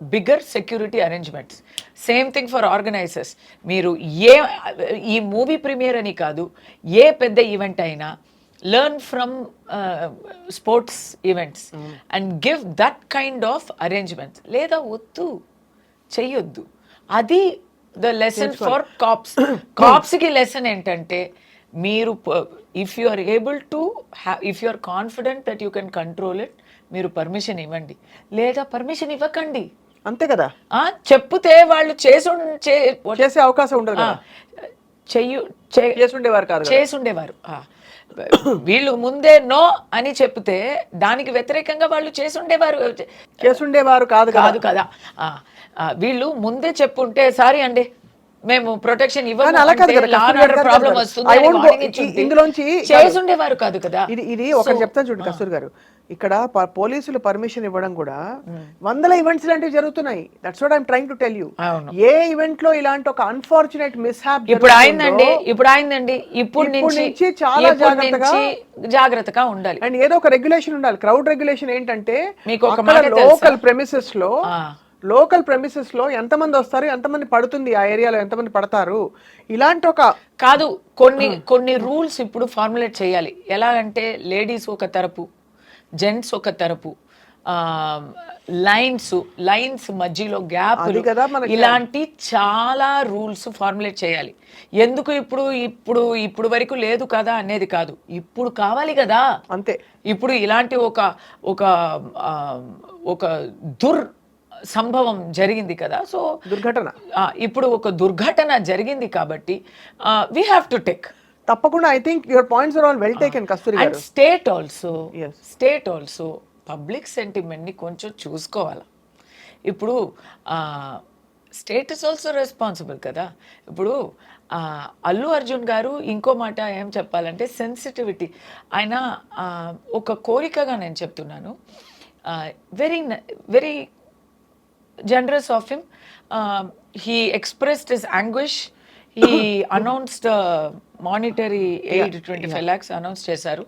Bigger security arrangements. Same thing for organisers. మీరు ఈ movie premier అని కాదు, ఏ పెద్ద ఈవెంట్ అయినా learn from sports events and give that kind of arrangements. లేదా వద్దు, చెయ్యొద్దు. అది ద లెసన్ ఫర్ కాప్స్. కాప్స్కి లెసన్ ఏంటంటే, మీరు if you are able to if you are confident that you can control it, మీరు పర్మిషన్ ఇవ్వండి, లేదా పర్మిషన్ ఇవ్వకండి. అంతే కదా. చెప్తే వాళ్ళు చేసే అవకాశం ఉండదు. చేసుండేవారు కాదు, చేసుండేవారు. వీళ్ళు ముందే నో అని చెప్తే దానికి వ్యతిరేకంగా వాళ్ళు చేసుండేవారు కాదు కాదు కదా. వీళ్ళు ముందే చెప్పుంటే, సారీ అండి మేము ప్రొటెక్షన్ ప్రాబ్లం వస్తుంది చేసుండేవారు కాదు కదా. ఇది ఒకటి చెప్తాను చూడండి కస్తూరి గారు, ఇక్కడ పోలీసులు పర్మిషన్ ఇవ్వడం కూడా వందల ఈవెంట్స్ లాంటివి జరుగుతున్నాయి. That's what I'm trying to tell you. A event లో ఇలాంటి ఒక అన్ఫార్చునేట్ మిస్‌హ్యాప్ ఇప్పుడు అయిందండి, ఇప్పుడు నుంచి చాలా జాగ్రత్తగా ఉండాలి. అండ్ ఏదో ఒక రెగ్యులేషన్ ఉండాలి. క్రౌడ్ రెగ్యులేషన్ ఏంటంటే, మీకు ఒక లోకల్ ప్రెమిసెస్ లో ఎంతమంది వస్తారు, ఎంతమంది పడుతుంది, ఆ ఏరియాలో ఎంతమంది పడతారు, ఇలాంటి ఒక కాదు కొన్ని రూల్స్ ఇప్పుడు ఫార్ములేట్ చేయాలి. ఎలా అంటే, లేడీస్ ఒక తరపు, జెంట్స్ ఒక తరపు, లైన్స్ మధ్యలో గ్యాప్, ఇలాంటి చాలా రూల్స్ ఫార్ములేట్ చేయాలి. ఎందుకు ఇప్పుడు వరకు లేదు కదా అనేది కాదు, ఇప్పుడు కావాలి కదా. అంతే. ఇప్పుడు ఇలాంటి ఒక సంభవం జరిగింది కదా. సో దుర్ఘటన, ఇప్పుడు ఒక దుర్ఘటన జరిగింది కాబట్టి వీ హ్యావ్ టు టేక్. తప్పకుండా. I think your points are all well taken Kasturi garu. State also public సెంటిమెంట్ని కొంచెం చూసుకోవాలి. ఇప్పుడు స్టేట్ ఇస్ ఆల్సో రెస్పాన్సిబుల్ కదా. ఇప్పుడు అల్లు అర్జున్ గారు ఇంకో మాట ఏం చెప్పాలంటే, సెన్సిటివిటీ. ఆయన ఒక కోరికగా నేను చెప్తున్నాను, very very generous of him. He expressed his anguish. He announced monetary aid 25 lakhs announce చేశారు.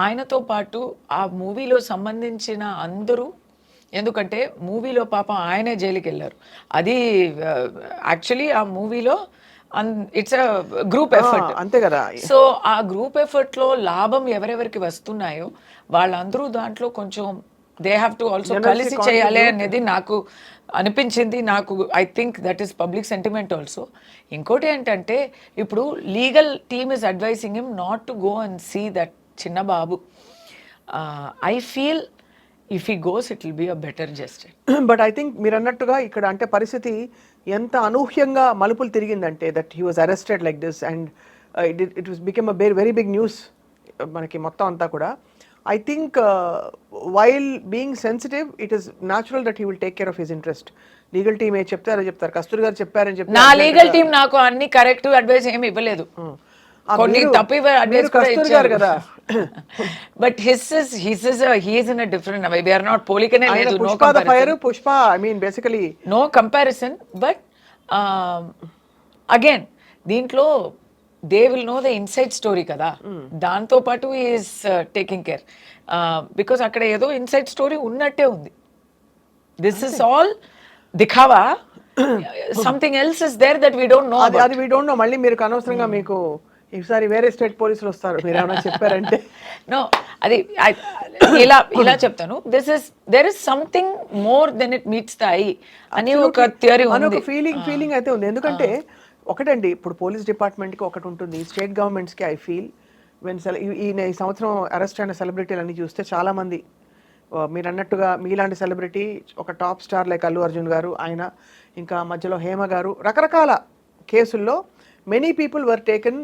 ఆయనతో పాటు ఆ మూవీలో సంబంధించిన అందరూ, ఎందుకంటే మూవీలో పాపం ఆయనే జైలుకి వెళ్ళారు. అది యాక్చువల్లీ ఆ మూవీలో ఇట్స్ అ గ్రూప్ ఎఫర్ట్, అంతే కదా. సో ఆ గ్రూప్ ఎఫర్ట్లో లాభం ఎవరెవరికి వస్తున్నాయో వాళ్ళందరూ దాంట్లో కొంచెం దే హ్యావ్ టు ఆల్సో కలిసి చేయాలి అనేది నాకు అనిపించింది. I think that is public sentiment also. ఇంకోటి ఏంటంటే, ఇప్పుడు legal team is advising him not to go and see that చిన్న బాబు. I feel if he goes it will be a better justice. But I think మీరు అన్నట్టుగా ఇక్కడ అంటే పరిస్థితి ఎంత అనూహ్యంగా మలుపులు తిరిగిందంటే, that he was arrested like this and it was become a very big news మనకి మొత్తం అంతా కూడా. I think while being sensitive, it is natural that he will take care of his interest. Legal team ఏ చెప్తారో చెప్తారు. కస్తూరి గారు చెప్పారని చెప్పి నా లీగల్ టీం నాకు అన్ని కరెక్ట్ అడ్వైస్ ఏమి ఇవ్వలేదు, కొన్ని తప్పు అడ్వైస్ కూడా ఇచ్చారు కదా. But he is in a different way. We are not పోలికనే లేదు. Pushpa I mean basically no comparison. But again దీంట్లో they will know the inside story కదా. దాంతో పాటు ఈజ్ టేకింగ్ కేర్, బికాస్ అక్కడ ఏదో ఇన్సైడ్ స్టోరీ ఉన్నట్టే ఉంది. దిస్ ఇస్ ఆల్ దిఖావా. Something else is there that we don't know. అది వీ డోంట్ నో. మళ్ళీ మీరు అనవసరంగా మీకు ఈసారి వేరే స్టేట్ పోలీసులు వస్తారు, మీరు ఏమైనా చెప్పారంటే. నో, అది ఇలా చెప్తాను. There is something more than it meets the eye అని ఒక థియరీ ఉంది, ఫీలింగ్ అయితే ఉంది. ఎందుకంటే ఒకటండి, ఇప్పుడు పోలీస్ డిపార్ట్మెంట్కి ఒకటి ఉంటుంది, స్టేట్ గవర్నమెంట్స్కి ఐ ఫీల్ ఈ సంవత్సరం అరెస్ట్ అయిన సెలబ్రిటీలు అన్ని చూస్తే చాలామంది మీరు అన్నట్టుగా మీలాంటి సెలబ్రిటీ, ఒక top star like Allu Arjun గారు, ఆయన ఇంకా మధ్యలో హేమ గారు, రకరకాల కేసుల్లో many people were taken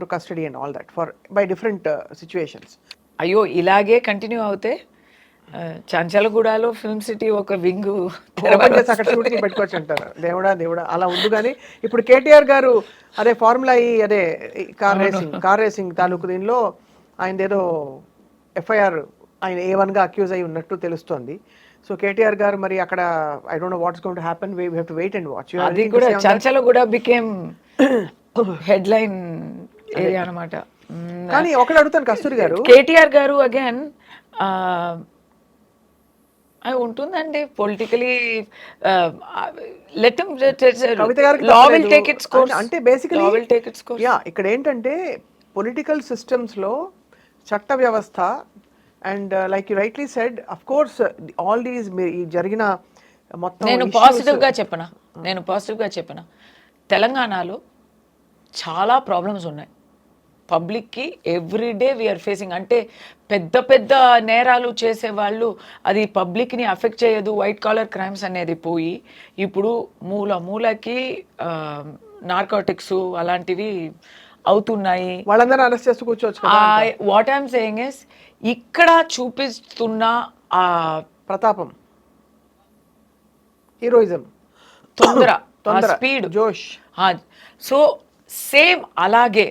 to custody and all that for by different situations. అయ్యో ఇలాగే కంటిన్యూ అవుతే చంచలగూడలో ఫిల్మ్ సిటీ ఒక వింగ్ అక్కడ షూటింగ్ పెట్టుకోవచ్చు అంటారు. దేవుడా అలా ఉంది. కానీ ఇప్పుడు కేటీఆర్ గారు అదే ఫార్ములా అదే కార్ రేసింగ్ తాలూకు దీనిలో ఆయన ఏదో ఎఫ్ఐఆర్ ఆయన A1గా అక్యూజ్ అయి ఉన్నట్టు తెలుస్తోంది. సో కేటీఆర్ గారు మరి అక్కడ I don't know what's going to happen. We have to wait and watch. అది కూడా చంచలగూడ బికేమ్ హెడ్లైన్ ఏరియా అన్నమాట. కానీ ఒకటి అడుగుతాను కస్తూరి గారు, కేటీఆర్ గారు అగైన్ అది ఉంటుందండి పొలిటికలీ లెట్ కవిత గారికి లా విల్ తప్పలేదు. టేక్ ఇట్స్ కోర్స్, అంటే basically law will take its course. Yeah ఇక్కడ ఏంటంటే పొలిటికల్ సిస్టమ్స్లో చట్ట వ్యవస్థ and like you rightly said of course all these ఈ జరిగిన మొత్తం నేను issues- పాజిటివ్గా చెప్పనా తెలంగాణలో చాలా ప్రాబ్లమ్స్ ఉన్నాయి పబ్లిక్కి. ఎవ్రీడే వీఆర్ ఫేసింగ్, అంటే పెద్ద పెద్ద నేరాలు చేసేవాళ్ళు అది పబ్లిక్ని అఫెక్ట్ చేయదు, వైట్ కాలర్ క్రైమ్స్ అనేది పోయి ఇప్పుడు మూలకి నార్కోటిక్స్ అలాంటివి అవుతున్నాయి. వాళ్ళందరూ అరెస్ట్ చేస్తూ కూర్చోవచ్చు కదా. వాట్ ఐఎమ్ సేయింగ్ ఇస్ ఇక్కడ చూపిస్తున్న ఆ ప్రతాపం, హీరోయిజం, తొందర తొందర, స్పీడ్, జోష్. సో సేమ్ అలాగే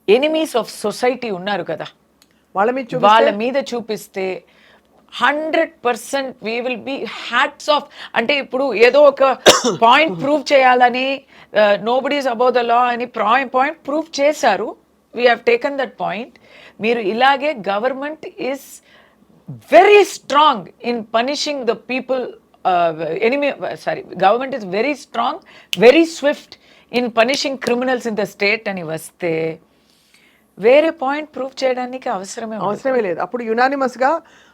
ఎనిమీస్ ఆఫ్ సొసైటీ ఉన్నారు కదా, వాళ్ళ మీద చూపిస్తే 100% we will be hats off. అంటే ఇప్పుడు ఏదో ఒక పాయింట్ ప్రూవ్ చేయాలని నోబడీస్ అబౌట్ ద లా అని పాయింట్ ప్రూవ్ చేశారు, we have taken that point. మీరు ఇలాగే government is very strong in punishing the people, government is very strong, very Swift in punishing criminals in the state అని వస్తే వేరే point prove చేయడానికి అవసరమే లేదు. అప్పుడు యునానిమస్ గా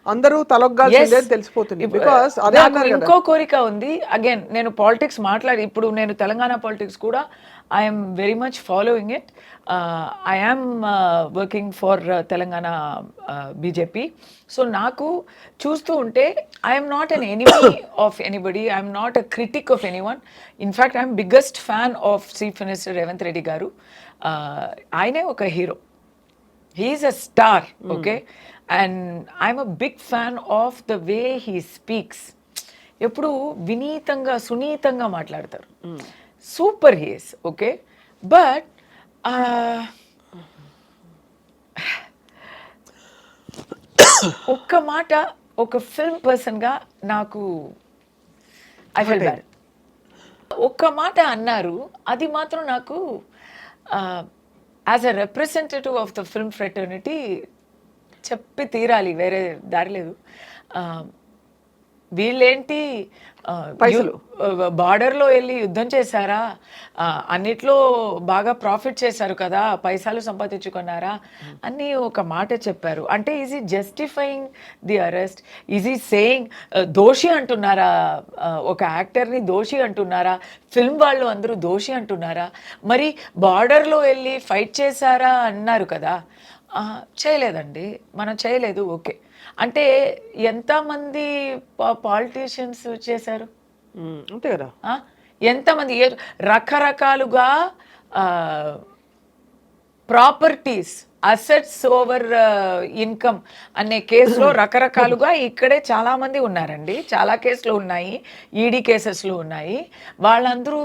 అందరూ తలొగ్గాల్సిందే తెలిసిపోతుంది. బికాస్ అదే అన్నారు కదా. ఇంకో కోరిక ఉంది. అగైన్ నేను పాలిటిక్స్ ఇప్పుడు నేను తెలంగాణ పాలిటిక్స్ కూడా I'm very much following it. I'm working for Telangana BJP. So నాకు చూస్తూ ఉంటే I'm not an enemy of anybody, I'm not a critique of any one. In fact I'm biggest fan of chief minister Revanth Reddy గారు. ఆయనే ఒక hero, he's a star, okay, and I'm a big fan of the way he speaks. ఎప్పుడు వినీతంగా సునీతంగా మాట్లాడతారు, super he's, okay. But ఒక్క మాట ఒక film పర్సన్గా నాకు ఐ ఫీల్ బ్యాడ్. ఒక్క మాట అన్నారు, అది మాత్రం నాకు as a representative of the film fraternity చెప్పి తీరాలి, వేరే దారి లేదు. వీళ్ళేంటి బార్డర్లో వెళ్ళి యుద్ధం చేశారా, అన్నిట్లో బాగా ప్రాఫిట్ చేశారు కదా, పైసలు సంపాదించుకున్నారా అని ఒక మాట చెప్పారు. అంటే ఈజ్ ఈ జస్టిఫైయింగ్ ది అరెస్ట్, ఈజ్ ఈ సేయింగ్ దోషి అంటున్నారా, ఒక యాక్టర్ని దోషి అంటున్నారా, ఫిల్మ్ వాళ్ళు అందరూ దోషి అంటున్నారా? మరి బార్డర్లో వెళ్ళి ఫైట్ చేశారా అన్నారు కదా, చేయలేదండి, మనం చేయలేదు, ఓకే. అంటే ఎంతమంది పాలిటీషియన్స్ చేశారు, అంతే కదా, ఎంతమంది రకరకాలుగా ప్రాపర్టీస్, అసెట్స్ ఓవర్ ఇన్కమ్ అనే కేసులో రకరకాలుగా ఇక్కడే చాలా మంది ఉన్నారండి, చాలా కేసులు ఉన్నాయి, ఈడీ కేసెస్లు ఉన్నాయి. వాళ్ళందరూ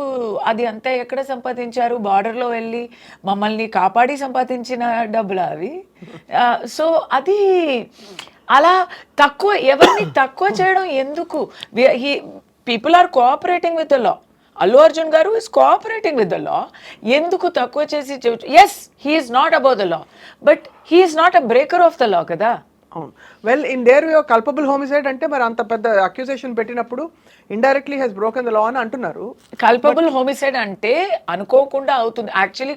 అది అంతా ఎక్కడ సంపాదించారు, బార్డర్లో వెళ్ళి మమ్మల్ని కాపాడి సంపాదించిన డబ్బులు అవి. సో అది అలా ఎవరిని తక్కువ చేయడం ఎందుకు? People are cooperating with the law. Allu Arjun garu is cooperating with the law. ఎందుకు తక్కువ చేసి? Yes, he's not about the law, but he's not a breaker of the law కదా. అవును. Well, in their way culpable homicide అంటే మరి అంత పెద్ద accusation పెట్టినప్పుడు indirectly he's broken the law అని అంటున్నారు. కల్పబుల్ హోమిసైడ్ అంటే అనుకోకుండా అవుతుంది. యాక్చువల్లీ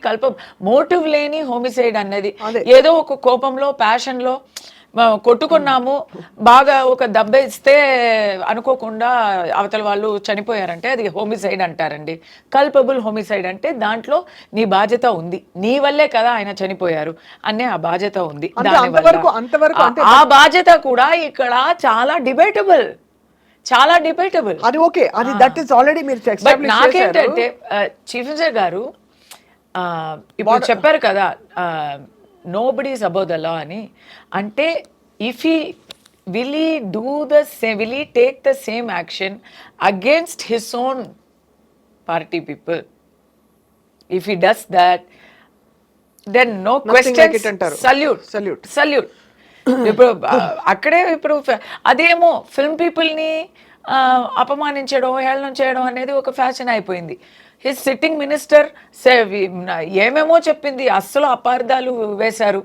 మోటివ్ లేని హోమిసైడ్ అన్నది ఏదో ఒక కోపంలో, ప్యాషన్లో కొట్టుకున్నాము, బాగా ఒక దెబ్బ ఇస్తే అనుకోకుండా అవతల వాళ్ళు చనిపోయారంటే అది హోమిసైడ్ అంటారండి. కల్పబుల్ హోమిసైడ్ అంటే దాంట్లో నీ బాధ్యత ఉంది, నీ వల్లే కదా ఆయన చనిపోయారు అనే ఆ బాధ్యత ఉంది. ఆ బాధ్యత కూడా ఇక్కడ చాలా డిబేటబుల్, అది ఓకే, అది దట్ ఈస్ ఆల్రెడీ మీరు ఎస్టాబ్లిష్ చేశారు. నాకేంటంటే చీఫ్ మినిస్టర్ గారు ఇప్పుడు చెప్పారు కదా nobody is above the law అని. అంటే if will he take the same action against his own party people? If he does that, then no questions, salute. ఇప్పుడు అక్కడే ఇప్పుడు అదేమో ఫిల్మ్ పీపుల్ని అపమానించడం, హేళన చేయడం అనేది ఒక ఫ్యాషన్ అయిపోయింది. హిస్ సిట్టింగ్ మినిస్టర్ ఏమేమో చెప్పింది, అస్సలు అపార్థాలు వేశారు.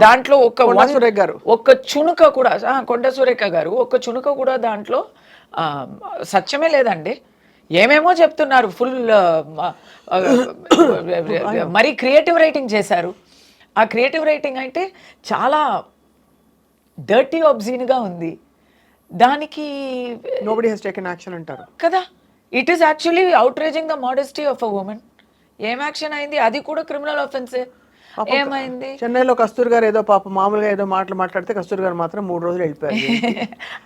దాంట్లో కొండా సురేఖ గారు. ఒక్క చుణుక కూడా కొండ సురేఖ గారు ఒక్క చుణుక కూడా దాంట్లో సత్యమే లేదండి. ఏమేమో చెప్తున్నారు, ఫుల్ మరి క్రియేటివ్ రైటింగ్ చేశారు. ఆ క్రియేటివ్ రైటింగ్ అంటే చాలా డర్టీ ఆబ్జీన్గా ఉంది. దానికి నోబడీ హెస్ టేకెన్ యాక్షన్ అంటారు కదా. It is actually outraging the modesty of a women. ఏం యాక్షన్ అయింది? అది కూడా క్రిమినల్ ఆఫెన్సే. ఏమైంది? చెన్నైలో కస్తూరి గారు ఏదో పాప మామూలుగా ఏదో మాటలు మాట్లాడితే కస్తూరి గారు మాత్రం 3 రోజులు వెళ్ళిపోయారు.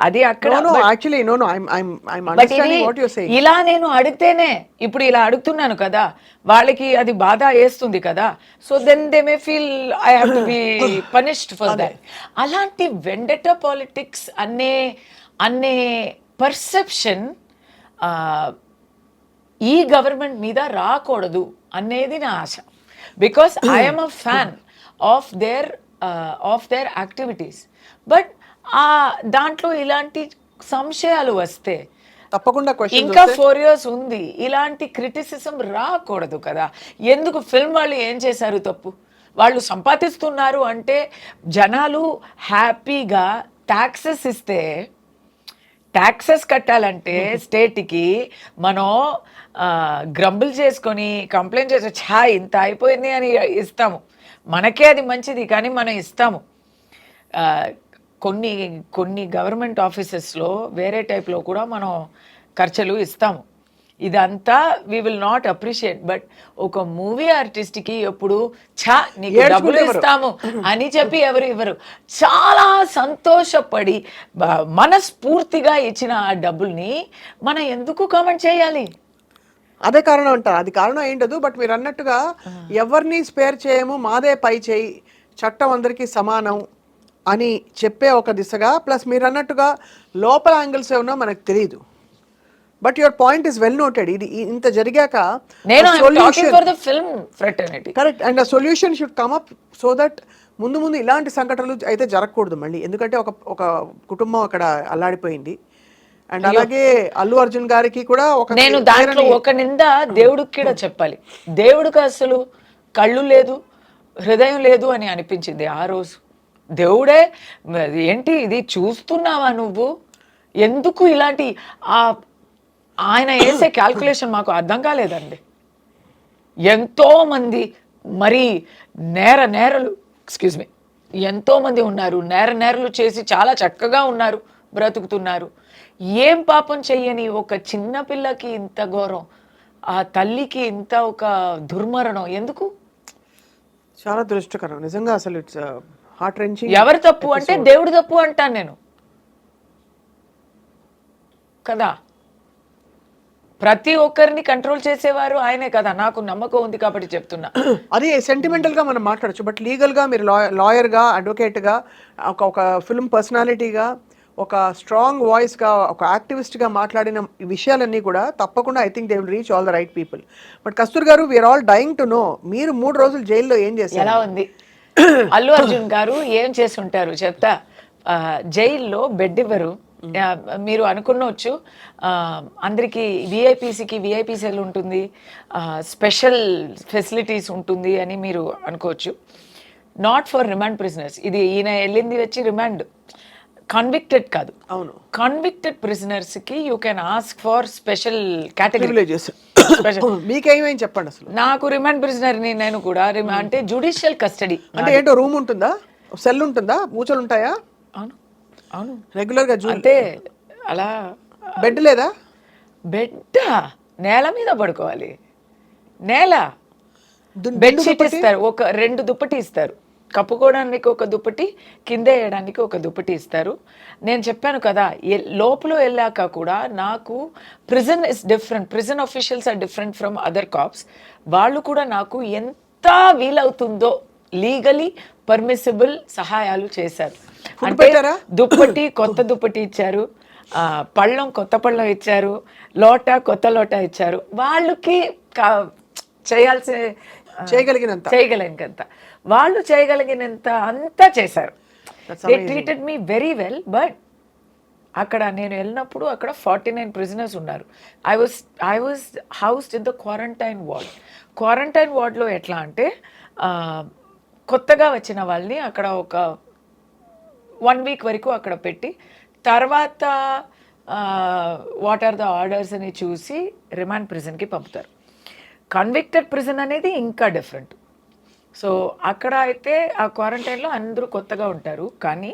అది అక్కడ actually no I'm understanding what you saying. ఇలా నేను అడిగితేనే, ఇప్పుడు ఇలా అడుగుతున్నాను కదా, వాళ్ళకి అది బాధ వేస్తుంది కదా. So then they may feel I have to be punished for that. అలాంటి వెండట పాలిటిక్స్ అనే పర్సెప్షన్ ఈ గవర్నమెంట్ మీద రాకూడదు అనేది నా ఆశ. Because I'm a fan of their activities. But దాంట్లో ఇలాంటి సంశయాలు వస్తే తప్పకుండా ఇంకా 4 years ఉంది, ఇలాంటి క్రిటిసిజం రాకూడదు కదా. ఎందుకు ఫిల్మ్ వాళ్ళు ఏం చేశారు తప్పు? వాళ్ళు సంపాదిస్తున్నారు అంటే జనాలు హ్యాపీగా ట్యాక్సెస్ ఇస్తే, ట్యాక్సెస్ కట్టాలంటే స్టేట్కి మనం గ్రంబుల్ చేసుకొని కంప్లైంట్ చేసి ఇంత అయిపోయింది అని ఇస్తాము. మనకే అది మంచిది కానీ మనం ఇస్తాము. కొన్ని గవర్నమెంట్ ఆఫీసెస్లో వేరే టైప్లో కూడా మనం ఖర్చులు ఇస్తాము. ఇదంతా we will not appreciate. But ఒక మూవీ ఆర్టిస్ట్కి ఎప్పుడు నీకు డబ్బులు ఇస్తాము అని చెప్పి ఎవరు ఇవ్వరు. చాలా సంతోషపడి మనస్ఫూర్తిగా ఇచ్చిన ఆ డబ్బుల్ని మనం ఎందుకు కామెంట్ చేయాలి? అదే కారణం అంటారు. అది కారణం ఏంటదు. బట్ మీరు అన్నట్టుగా ఎవరిని స్పేర్ చేయము, మాదే పై చేయి, చట్టం అందరికీ సమానం అని చెప్పే ఒక దిశగా, ప్లస్ మీరు అన్నట్టుగా లోపల యాంగిల్స్ ఏమన్నా మనకు తెలియదు. But your point is well noted. ఇది ఇంత జరిగాక కరెక్ట్, అండ్ ఆ solution should come up so that ముందు ఇలాంటి సంఘటనలు అయితే జరగకూడదు మళ్ళీ. ఎందుకంటే ఒక కుటుంబం అక్కడ అల్లాడిపోయింది. అండ్ అలాగే అల్లు అర్జున్ గారికి కూడా నేను దాంట్లో ఒక నింద దేవుడికి కూడా చెప్పాలి. దేవుడికి అసలు కళ్ళు లేదు, హృదయం లేదు అని అనిపించింది ఆ రోజు. దేవుడే ఏంటి ఇది చూస్తున్నావా నువ్వు? ఎందుకు ఇలాంటి ఆయన వేసే క్యాల్కులేషన్ మాకు అర్థం కాలేదండి. ఎంతో మంది మరి నేరలు ఎంతో మంది ఉన్నారు, నేరలు చేసి చాలా చక్కగా ఉన్నారు, బ్రతుకుతున్నారు. ఏం పాపం చెయ్యని ఒక చిన్న పిల్లకి ఇంత ఘోరం, ఆ తల్లికి ఇంత ఒక దుర్మరణం ఎందుకు? చాలా దురదృష్టకరం నిజంగా. అసలు ఇట్స్ హార్ట్ రెంచింగ్. ఎవరు తప్పు అంటే దేవుడు తప్పు అంటాను నేను కదా. ప్రతి ఒక్కరిని కంట్రోల్ చేసేవారు ఆయనే కదా. నాకు నమ్మకం ఉంది కాబట్టి చెప్తున్నా. అది సెంటిమెంటల్గా మనం మాట్లాడచ్చు. బట్ లీగల్గా మీరు లాయర్గా, అడ్వకేట్గా, ఒక ఫిల్మ్ పర్సనాలిటీగా, ఒక స్ట్రాంగ్ వాయిస్గా, ఒక యాక్టివిస్ట్గా మాట్లాడిన విషయాలన్నీ కూడా తప్పకుండా I think they will reach all the right people. But Kasturi garu, we're all dying to know, మీరు 3 రోజులు జైల్లో ఏం చేశారు? ఎలా ఉంది? అల్లు అర్జున్ గారు ఏం చేసి ఉంటారు చెప్తా. జైల్లో బెడ్ ఇవ్వరు. మీరు అనుకున్నవచ్చు అందరికీ విఐపీ సెల్ ఉంటుంది, స్పెషల్ ఫెసిలిటీస్ ఉంటుంది అని మీరు అనుకోవచ్చు. Not for remand prisoners. ఇది ఈయన వెళ్ళింది వచ్చి రిమాండ్, కన్విక్టెడ్ కాదు. అవును, కన్విక్టెడ్ ప్రిజనర్స్ కి you can ask for special category. మీకేమైంది చెప్పండి అసలు. నాకు రిమాండ్ ప్రిజనర్ ని నేను కూడా అంటే జుడిషియల్ కస్టడీ అంటే ఏంటో రూమ్ ఉంటుందా, సెల్ ఉంటుందా, మూచలు ఉంటాయా? అవును అవును, రెగ్యులర్ గా అంటే అలా. బెడ్ లేదా? బెడ్ నేల మీద పడుకోవాలి. నేల బెడ్షీట్ ఇస్తారు, ఒక 2 దుప్పటి ఇస్తారు, కప్పుకోవడానికి ఒక దుప్పటి, కింద వేయడానికి ఒక దుప్పటి ఇస్తారు. నేను చెప్పాను కదా, లోపల వెళ్ళాక కూడా నాకు prison is different, prison officials are different from other cops. వాళ్ళు కూడా నాకు ఎంత వీలవుతుందో లీగలీ పర్మిసిబుల్ సహాయాలు చేశారు. అంటే దుప్పటి, కొత్త దుప్పటి ఇచ్చారు, పళ్ళం కొత్త పళ్ళం ఇచ్చారు, కొత్త లోట ఇచ్చారు. వాళ్ళకి చేయగలిగినంత వాళ్ళు చేయగలిగినంత అంతా చేశారు. They treated me very well. But అక్కడ నేను వెళ్ళినప్పుడు అక్కడ 49 ప్రిజనర్స్ ఉన్నారు. I was housed in the quarantine ward. Quarantine వార్డ్లో ఎట్లా అంటే కొత్తగా వచ్చిన వాళ్ళని అక్కడ ఒక 1 వీక్ వరకు అక్కడ పెట్టి తర్వాత వాట్ ఆర్ ద ఆర్డర్స్ అని చూసి రిమాండ్ ప్రిజన్కి పంపుతారు. కన్విక్టెడ్ ప్రిజన్ అనేది ఇంకా డిఫరెంట్. సో అక్కడ అయితే ఆ క్వారంటైన్లో అందరూ కొత్తగా ఉంటారు, కానీ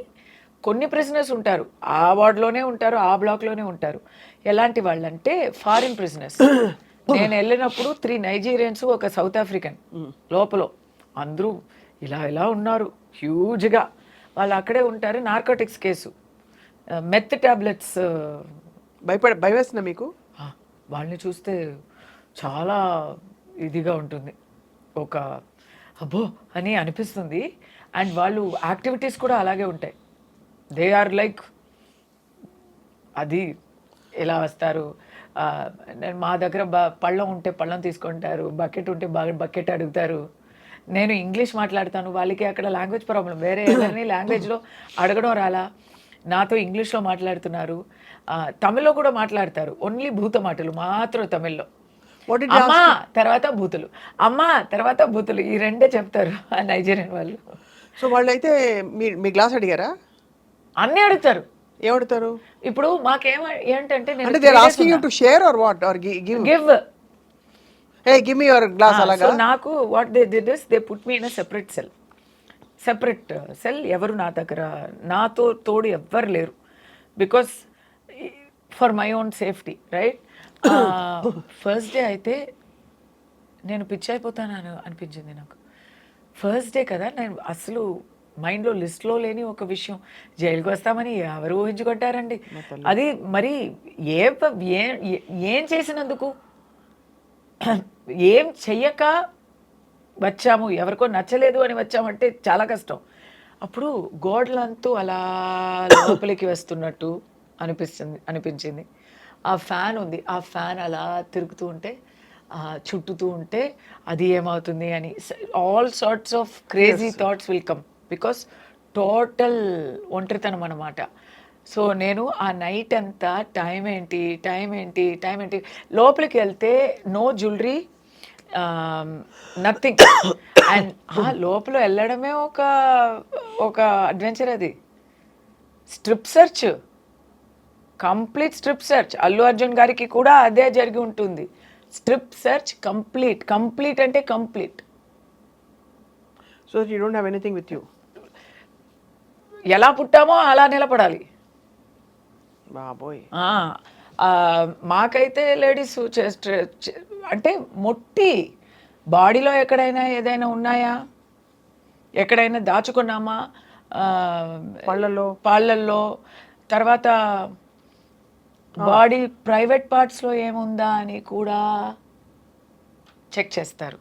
కొన్ని ప్రిజనర్స్ ఉంటారు ఆ వార్డ్లోనే ఉంటారు, ఆ బ్లాక్లోనే ఉంటారు. ఎలాంటి వాళ్ళంటే ఫారిన్ ప్రిజనర్స్. నేను వెళ్ళినప్పుడు 3 నైజీరియన్స్, ఒక సౌత్ ఆఫ్రికన్ లోపల అందరూ ఇలా ఉన్నారు హ్యూజ్గా. వాళ్ళు అక్కడే ఉంటారు. Narcotics case, meth tablets. భయవేస్తుందా మీకు? వాళ్ళని చూస్తే చాలా ఇదిగా ఉంటుంది, ఒక అబ్బో అని అనిపిస్తుంది. అండ్ వాళ్ళు యాక్టివిటీస్ కూడా అలాగే ఉంటాయి. దే ఆర్ లైక్ అది ఎలా వస్తారు, మా దగ్గర పళ్ళం ఉంటే పళ్ళం తీసుకుంటారు, బకెట్ ఉంటే బకెట్ అడుగుతారు. నేను ఇంగ్లీష్ మాట్లాడతాను, వాళ్ళకి అక్కడ లాంగ్వేజ్ ప్రాబ్లం, వేరే ఎవరిని లాంగ్వేజ్లో అడగడం రాలా, నాతో ఇంగ్లీష్లో మాట్లాడుతున్నారు. తమిళ్లో కూడా మాట్లాడతారు, ఓన్లీ భూత మాటలు మాత్రం తమిళ్లో. అమ్మా తర్వాత బూతులు, అమ్మా తర్వాత బూతులు, ఈ రెండే చెప్తారు ఆ నైజీరియన్ వాళ్ళు. సో వాళ్ళు అయితే మీ గ్లాస్ అడిగారా? అన్నీ అడుగుతారు. ఏమడుగుతారు? ఇప్పుడు మాకేం ఏంటంటే అంటే they are asking you to share or what or give hey give me your glass అలాగా. సో నాకు what they did is they put me in a separate cell. ఎవరు నా దగ్గర నాతో తోడు ఎవ్వరు లేరు, because for my own safety, right. First day అయితే నేను పిచ్చి అయిపోతాను అనిపించింది నాకు. ఫస్ట్ డే కదా, నేను అసలు మైండ్లో లిస్ట్లో లేని ఒక విషయం, జైలుకి వస్తామని ఎవరు ఊహించుకుంటారండి. అది మరి ఏం చేసినందుకు, ఏం చెయ్యక వచ్చాము, ఎవరికో నచ్చలేదు అని వచ్చామంటే చాలా కష్టం. అప్పుడు గోడలంతూ అలా లోపలికి వస్తున్నట్టు అనిపించింది. ఆ ఫ్యాన్ ఉంది, ఆ ఫ్యాన్ అలా తిరుగుతూ ఉంటే, చుట్టుతూ ఉంటే అది ఏమవుతుంది అని all sorts of crazy thoughts will come, because total ఒంటరితనం అన్నమాట. సో నేను ఆ నైట్ అంతా టైం ఏంటి లోపలికి వెళ్తే నో జ్యువెలరీ, నథింగ్. అండ్ లోపల వెళ్ళడమే ఒక అడ్వెంచర్. అది strip search, complete strip search. Allu Arjun గారికి కూడా అదే జరిగి ఉంటుంది. స్ట్రిప్ సెర్చ్ కంప్లీట్ అంటే complete. So you don't have anything with you. ఎలా పుట్టామో అలా నిలబడాలి బాబోయ్. మాకైతే లేడీస్ అంటే మొట్టి బాడీలో ఎక్కడైనా ఏదైనా ఉన్నాయా, ఎక్కడైనా దాచుకున్నామా, పాళ్ళల్లో, తర్వాత బాడీ ప్రైవేట్ పార్ట్స్లో ఏముందా అని కూడా చెక్ చేస్తారు.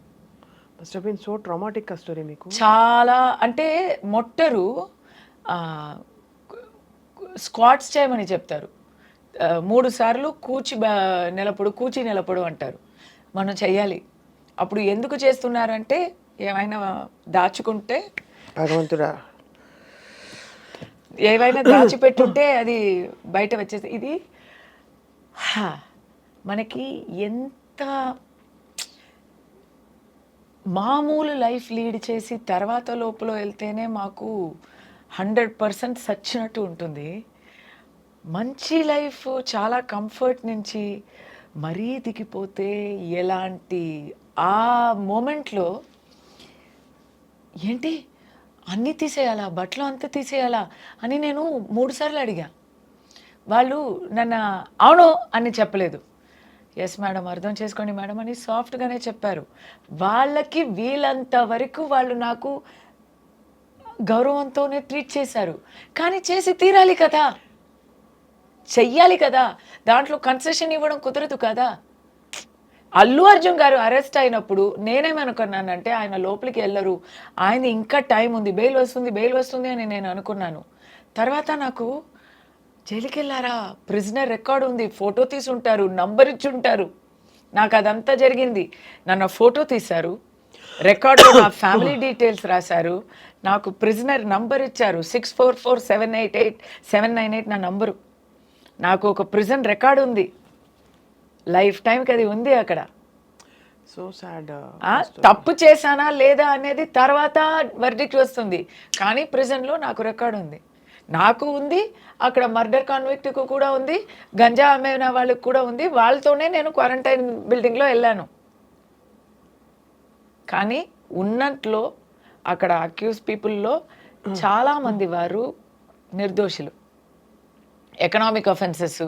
Must have been so traumatic story మీకు. చాలా అంటే మొట్టరు స్క్వాట్స్ చేయమని చెప్తారు. 3 సార్లు కూచి నిలపడు అంటారు. మనం చెయ్యాలి. అప్పుడు ఎందుకు చేస్తున్నారంటే ఏమైనా దాచుకుంటే, భగవంతుడా, ఏవైనా దాచిపెట్టుంటే అది బయట వచ్చేసి. ఇది మనకి ఎంత మామూలు లైఫ్ లీడ్ చేసి తర్వాత లోపల వెళ్తేనే మాకు 100% సచ్చినట్టు ఉంటుంది. మంచి లైఫ్ చాలా కంఫర్ట్ నుంచి మరీ దిగిపోతే ఎలాంటి ఆ మూమెంట్లో ఏంటి అన్నీ తీసేయాలా, బట్టలు అంతా తీసేయాలా అని నేను 3 సార్లు అడిగా. వాళ్ళు నన్ను అవును అని చెప్పలేదు. ఎస్ మేడం, అర్థం చేసుకోండి మేడం అని సాఫ్ట్గానే చెప్పారు. వాళ్ళకి వీలంత వరకు వాళ్ళు నాకు గౌరవంతోనే ట్రీట్ చేశారు. కానీ చేసి తీరాలి కదా, చెయ్యాలి కదా, దాంట్లో కన్సెషన్ ఇవ్వడం కుదరదు కదా. అల్లు అర్జున్ గారు అరెస్ట్ అయినప్పుడు నేనేమనుకున్నానంటే ఆయన లోపలికి వెళ్ళరు, ఆయన ఇంకా టైం ఉంది, బెయిల్ వస్తుంది అని నేను అనుకున్నాను. తర్వాత నాకు జైలుకి వెళ్ళారా, ప్రిజనర్ రికార్డు ఉంది, ఫోటో తీసి ఉంటారు, నంబర్ ఇచ్చి ఉంటారు. నాకు అదంతా జరిగింది. నన్ను ఫోటో తీశారు, రికార్డులో నా ఫ్యామిలీ డీటెయిల్స్ రాశారు, నాకు ప్రిజనర్ నంబర్ ఇచ్చారు, 644788 నా నంబరు. నాకు ఒక ప్రిజన్ రికార్డు ఉంది, లైఫ్ టైంకి అది ఉంది అక్కడ. So sad. తప్పు చేశానా లేదా అనేది తర్వాత వర్డిక్ట్ వస్తుంది. కానీ ప్రిజన్లో నాకు రికార్డ్ ఉంది, నాకు ఉంది, అక్కడ మర్డర్ కాన్విక్ట్కు కూడా ఉంది, గంజా అమ్మిన వాళ్ళకి కూడా ఉంది. వాళ్ళతోనే నేను క్వారంటైన్ బిల్డింగ్లో వెళ్ళాను. కానీ ఉన్నట్లో అక్కడ అక్యూజ్ పీపుల్లో చాలామంది వారు నిర్దోషులు. ఎకనామిక్ అఫెన్సెస్,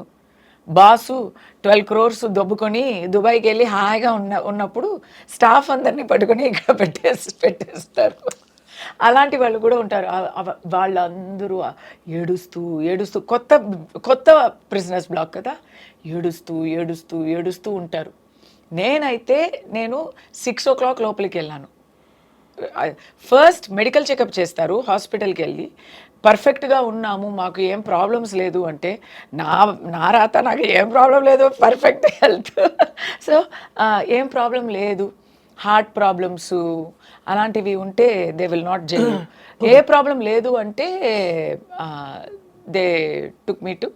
బాసు 12 crores దొబ్బుకొని దుబాయ్కి వెళ్ళి హాయిగా ఉన్నప్పుడు స్టాఫ్ అందరినీ పట్టుకొని ఇక్కడ పెట్టేస్తారు. అలాంటి వాళ్ళు కూడా ఉంటారు. వాళ్ళందరూ ఏడుస్తూ కొత్త ప్రిజనర్స్ బ్లాక్ కదా, ఏడుస్తూ ఉంటారు. నేను 6 o'clock లోపలికి వెళ్ళాను. ఫస్ట్ మెడికల్ చెకప్ చేస్తారు హాస్పిటల్కి వెళ్ళి, పర్ఫెక్ట్గా ఉన్నాము, మాకు ఏం ప్రాబ్లమ్స్ లేదు అంటే, నా రాత నాకు ఏం ప్రాబ్లం లేదు, పర్ఫెక్ట్ హెల్త్. సో ఏం ప్రాబ్లం లేదు, హార్ట్ ప్రాబ్లమ్స్ అలాంటివి ఉంటే దే విల్ నాట్ జైల్. ఏ ప్రాబ్లం లేదు అంటే దే టుక్ మీ టు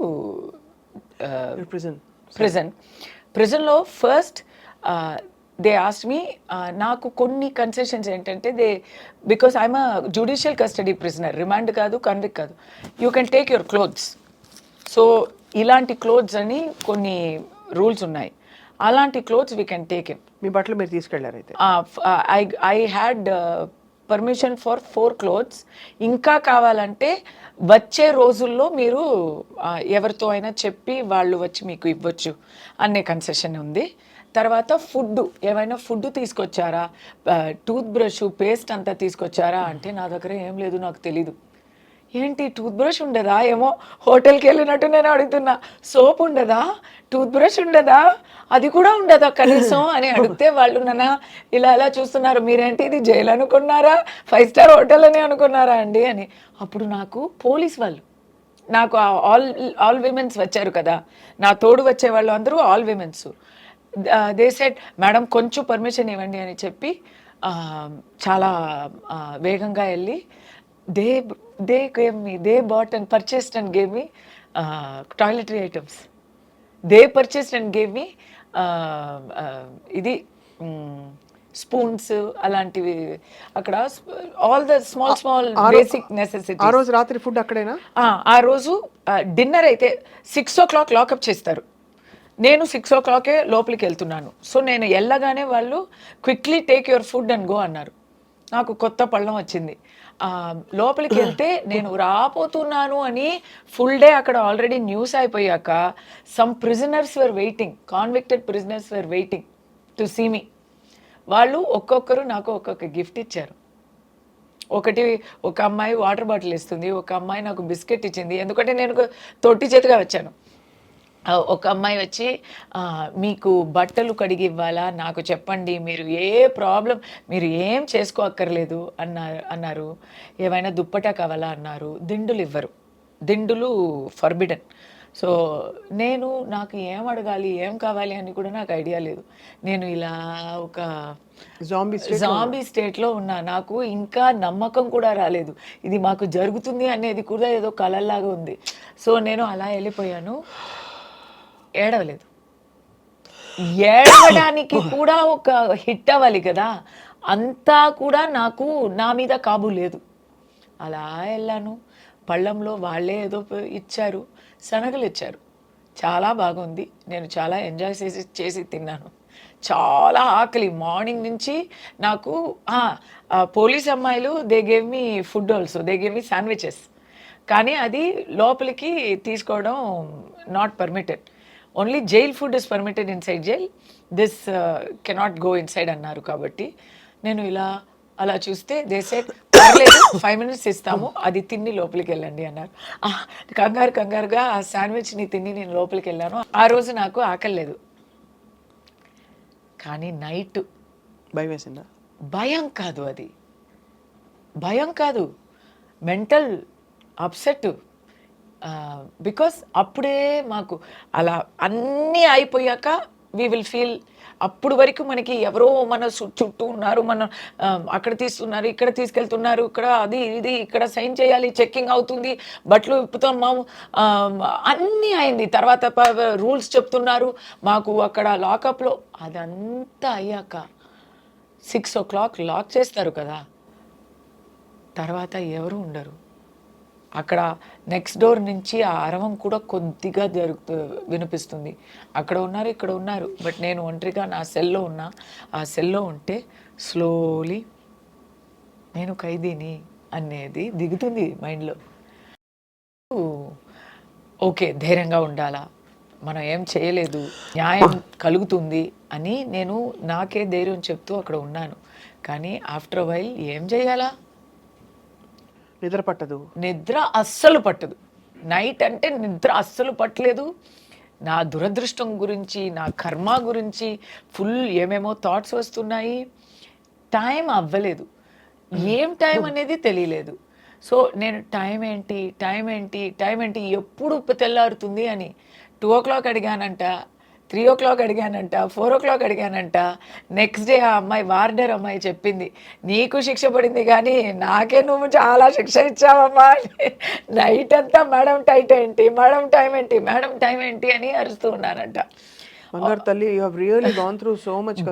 ప్రిజన్లో ఫస్ట్ దే ఆస్క్డ్ మీ. నాకు కొన్ని కన్సెషన్స్ ఏంటంటే, because I'm a judicial custody prisoner, remand కాదు, కన్విక్ట్ కాదు, you can take your clothes. So ఇలాంటి క్లోత్స్ అని కొన్ని రూల్స్ ఉన్నాయి, అలాంటి clothes we can take in. మీ బట్టలు మీరు తీసుకెళ్లారు అయితే? I had permission for 4 clothes. ఇంకా కావాలంటే వచ్చే రోజుల్లో మీరు ఎవరితో అయినా చెప్పి వాళ్ళు వచ్చి మీకు ఇవ్వచ్చు అనే కన్సెషన్ ఉంది. తర్వాత ఫుడ్, ఏమైనా ఫుడ్ తీసుకొచ్చారా, టూత్ బ్రష్, పేస్ట్ అంతా తీసుకొచ్చారా అంటే, నా దగ్గర ఏం లేదు, నాకు తెలీదు. ఏంటి టూత్ బ్రష్ ఉండదా? ఏమో హోటల్కి వెళ్ళినట్టు నేను అడుగుతున్నా. సోప్ ఉండదా, టూత్ బ్రష్ ఉండదా, అది కూడా ఉండదా కనీసం అని అడిగితే వాళ్ళు నన్ను ఇలా చూస్తున్నారు, మీరేంటి ఇది జైలు అనుకున్నారా, 5 star హోటల్ అని అనుకున్నారా అండి అని. అప్పుడు నాకు పోలీస్ వాళ్ళు, నాకు ఆల్ విమెన్స్ వచ్చారు కదా, నా తోడు వచ్చే వాళ్ళు అందరూ all women's. They said, madam కొంచెం పర్మిషన్ ఇవ్వండి అని చెప్పి చాలా వేగంగా వెళ్ళి they bought and purchased and gave me toiletry items. They purchased and gave me ఇది స్పూన్స్ అలాంటివి. అక్కడ all the small basic necessity. ఆ రోజు రాత్రి ఫుడ్ అక్కడేనా? ఆ రోజు డిన్నర్ అయితే 6 o'clock లాకప్ చేస్తారు. నేను 6 o'clock లోపలికి వెళ్తున్నాను. సో నేను వెళ్ళగానే వాళ్ళు quickly take your food and go అన్నారు. నాకు కొత్త పళ్ళం వచ్చింది. లోపలికి వెళ్తే నేను రాపోతున్నాను అని ఫుల్ డే అక్కడ ఆల్రెడీ న్యూస్ అయిపోయాక some prisoners were waiting, convicted prisoners were waiting to see me. వాళ్ళు ఒక్కొక్కరు నాకు ఒక్కొక్క గిఫ్ట్ ఇచ్చారు. ఒక అమ్మాయి వాటర్ బాటిల్ ఇస్తుంది, ఒక అమ్మాయి నాకు బిస్కెట్ ఇచ్చింది, ఎందుకంటే నేను తొట్టి చేతిగా వచ్చాను. ఒక అమ్మాయి వచ్చి, మీకు బట్టలు కడిగి ఇవ్వాలా, నాకు చెప్పండి, మీరు ఏ ప్రాబ్లం, మీరు ఏం చేసుకోక్కర్లేదు అన్నారు. ఏమైనా దుప్పటా కావాలా అన్నారు. దిండులు ఇవ్వరు, దిండులు ఫర్బిడన్. సో నాకు ఏం అడగాలి, ఏం కావాలి అని కూడా నాకు ఐడియా లేదు. నేను ఇలా ఒక జాంబీ స్టేట్లో ఉన్నా. నాకు ఇంకా నమ్మకం కూడా రాలేదు, ఇది మాకు జరుగుతుంది అనేది కూడా ఏదో కలల్లాగా ఉంది. సో నేను అలా వెళ్ళిపోయాను. ఏడవలేదు, ఏడవడానికి కూడా ఒక హిట్ అవ్వాలి కదా, అంతా కూడా నాకు నా మీద కాబు లేదు. అలా వెళ్ళాను. పళ్ళంలో వాళ్ళే ఏదో ఇచ్చారు, శనగలు ఇచ్చారు, చాలా బాగుంది. నేను చాలా ఎంజాయ్ చేసి తిన్నాను. చాలా ఆకలి మార్నింగ్ నుంచి నాకు. పోలీస్ అమ్మాయిలు they gave me food also, they gave me sandwiches, కానీ అది లోపలికి తీసుకోవడం not permitted. Only jail food is permitted inside jail, this cannot go inside అన్నారు. కాబట్టి నేను అలా చూస్తే దే సెడ్, పర్లేదు 5 minutes ఇస్తాము, అది తిని లోపలికి వెళ్ళండి అన్నారు. కంగారుగా ఆ శాండ్విచ్ని తిని నేను లోపలికి వెళ్ళాను. ఆ రోజు నాకు ఆకలి లేదు. కానీ నైట్ భయం వేసిందా? భయం కాదు, అది భయం కాదు, మెంటల్ అప్సెట్. బికాస్ అప్పుడే మాకు అలా అన్నీ అయిపోయాక వీ విల్ ఫీల్, అప్పుడు వరకు మనకి ఎవరో మన చుట్టూ ఉన్నారు, మనం అక్కడ తీస్తున్నారు, ఇక్కడ తీసుకెళ్తున్నారు, ఇక్కడ అది ఇది, ఇక్కడ సైన్ చేయాలి, చెక్కింగ్ అవుతుంది, బట్టలు విప్పుతాం, అన్నీ అయింది. తర్వాత రూల్స్ చెప్తున్నారు మాకు అక్కడ లాకప్లో. అదంతా అయ్యాక 6 o'clock లాక్ చేస్తారు కదా, తర్వాత ఎవరు ఉండరు అక్కడ. నెక్స్ట్ డోర్ నుంచి ఆ అరవం కూడా కొద్దిగా వినిపిస్తుంది. అక్కడ ఉన్నారు, ఇక్కడ ఉన్నారు, బట్ నేను ఒంటరిగా నా సెల్లో ఉన్నా. ఆ సెల్లో ఉంటే స్లోలీ నేను ఖైదీని అనేది దిగుతుంది మైండ్లో. ఓకే, ధైర్యంగా ఉండాలా, మనం ఏం చేయలేదు, న్యాయం కలుగుతుంది అని నేను నాకే ధైర్యం చెప్తూ అక్కడ ఉన్నాను. కానీ ఆఫ్టర్ వైల్ ఏం చేయాలా, నిద్ర పట్టదు, నిద్ర అస్సలు పట్టదు. నైట్ అంటే నిద్ర అస్సలు పట్టలేదు. నా దురదృష్టం గురించి, నా కర్మ గురించి ఫుల్ ఏమేమో థాట్స్ వస్తున్నాయి. టైం అవ్వలేదు, ఏం టైం అనేది తెలియలేదు. సో నేను టైం ఏంటి టైం ఏంటి టైం ఏంటి, ఎప్పుడు తెల్లారుతుంది అని 2 o'clock అడిగానంట, 3 o'clock అడిగానంట, 4 o'clock అడిగానంట. Next day ఆ అమ్మాయి, వార్డర్ అమ్మాయి చెప్పింది, నీకు శిక్ష పడింది కానీ నాకే నువ్వు చాలా శిక్ష ఇచ్చావమ్మా అని. నైట్ అంతా మేడం టైట్ ఏంటి, మేడం టైం ఏంటి, మేడం టైం ఏంటి అని అరుస్తూ ఉన్నానంట. బంగారు తల్లి, you have really gone through so much.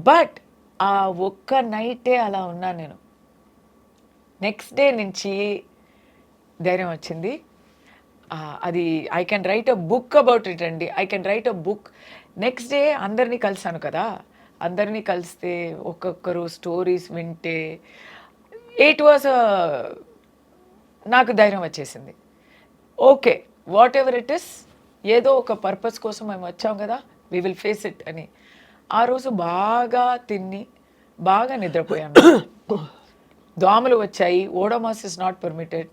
But ఆ ఒక్క నైటే అలా ఉన్నాను నేను. నెక్స్ట్ డే నుంచి ధైర్యం వచ్చింది. అది I can write a book about it అండి. I can write a book. Next day అందరినీ కలిసాను కదా, అందరినీ కలిస్తే ఒక్కొక్కరు స్టోరీస్ వింటే ఇట్ వాజ్ నాకు ధైర్యం వచ్చేసింది. Okay, what ever it is, ఏదో ఒక పర్పస్ కోసం మేము వచ్చాం కదా, వీ విల్ ఫేస్ ఇట్ అని. ఆ రోజు బాగా తిని బాగా నిద్రపోయాను. దోమలు వచ్చాయి, Odomos is not permitted,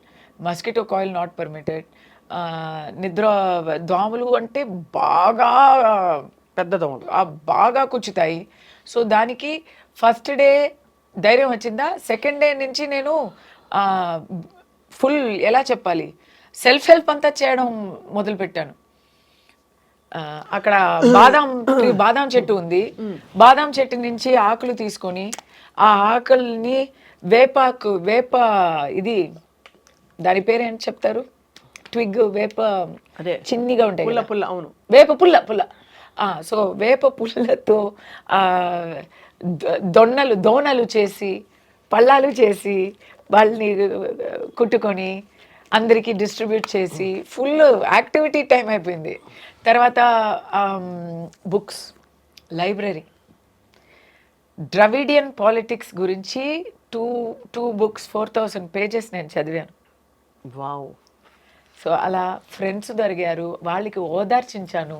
mosquito coil not permitted. నిద్ర దోమలు అంటే బాగా పెద్ద దోమలు బాగా కుచ్చుతాయి. సో దానికి ఫస్ట్ డే ధైర్యం వచ్చిందా, సెకండ్ డే నుంచి నేను ఫుల్ ఎలా చెప్పాలి, సెల్ఫ్ హెల్ప్ అంతా చేయడం మొదలుపెట్టాను. అక్కడ బాదాం చెట్టు ఉంది, బాదాం చెట్టు నుంచి ఆకులు తీసుకొని ఆ ఆకుల్ని వేప ఇది దాని పేరు ఏంటి చెప్తారు, ట్విగ్, వేప అదే చిన్నిగా ఉంటాయి, పుల్ల. అవును, వేప పుల్ల. సో వేప పుల్లతో దోణలు చేసి, పళ్ళాలు చేసి, వాళ్ళని కుట్టుకొని అందరికీ డిస్ట్రిబ్యూట్ చేసి ఫుల్ యాక్టివిటీ టైం అయిపోయింది. తర్వాత బుక్స్, లైబ్రరీ, ద్రవిడియన్ పాలిటిక్స్ గురించి టూ బుక్స్ 4,000 pages నేను చదివాను. వావ్. సో అలా ఫ్రెండ్స్ దొరికారు, వాళ్ళకి ఓదార్చించాను.